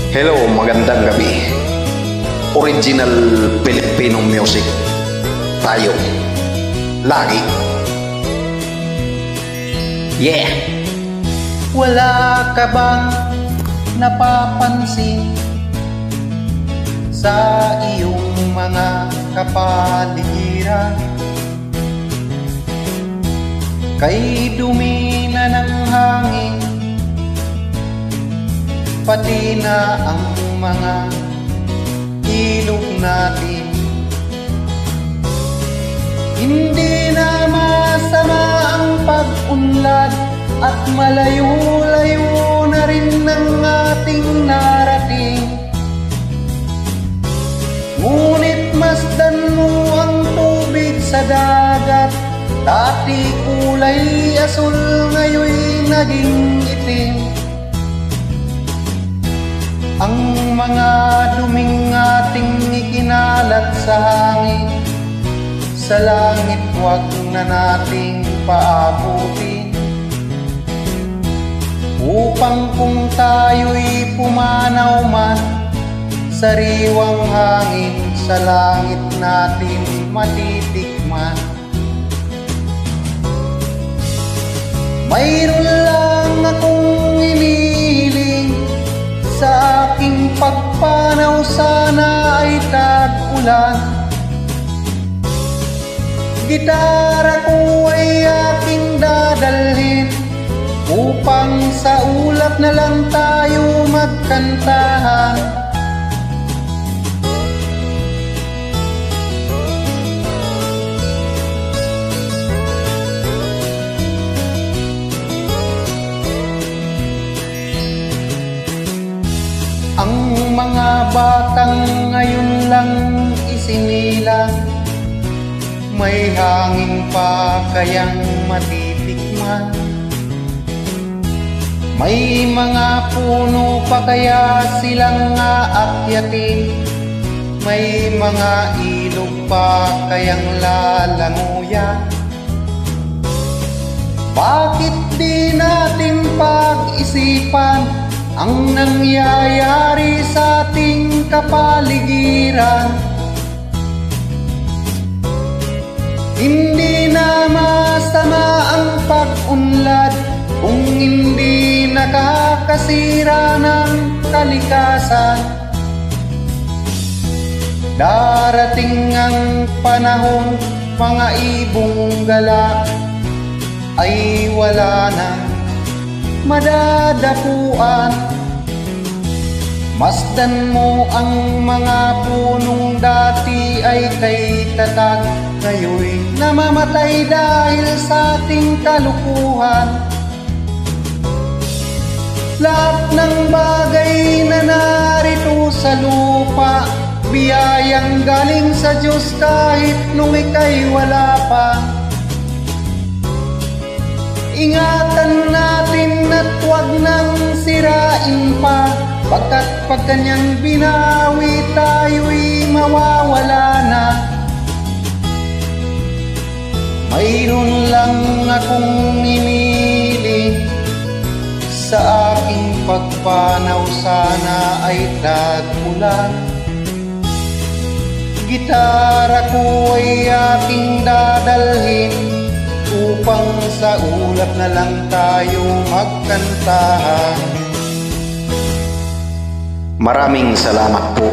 Hello, magandang gabi. Original Filipino music. Tayo. Lagi. Yeah! Wala ka bang napapansin sa iyong mga kapaligiran? Kay dumi na ng hangin, pati na ang mga ilog natin. Hindi na masama ang pag-unlad at malayo-layo na rin ang ating narating. Ngunit masdan mo ang tubig sa dagat, dati kulay asul, ngayon naging itim. Ang mga duming ating ikinalat sa hangin, sa langit wag na nating paabutin, upang kung tayo'y pumanaw man, sariwang hangin sa langit natin matitikman. Mayroon lang akong inihiling, sa aking pagpanaw sana ay tag-ulan. Gitara ko ay aking dadalhin, upang sa ulap na lang tayo magkantahan. Ang mga batang ngayon lang isinilang, may hangin pa kayang matitikman? May mga puno pa kaya silang aakyatin? May mga ilog pa kayang lalanguyan? Bakit di natin pag-isipan ang nangyayari sa ating kapaligiran? Hindi na masama ang pag-unlad kung hindi nakakasira ng kalikasan. Darating ang panahon, mga ibong gala ay wala na madadapuan. Masdan mo ang mga punong dati ay kay tatag, ngayon namamatay dahil sa ating kalukuhan. Lahat ng bagay na narito sa lupa, biyayang galing sa Diyos kahit nung ika'y wala pa. Ingatan natin at huwag nang sirain pa, pagkat pag kanyang binawi tayo'y mawawala na. Mayroon lang akong iniling, sa aking pagpanaw sana ay tag-ulan. Gitara ko ay aking dadalhin, upang sa ulap na lang tayo magkantahan. Maraming salamat po.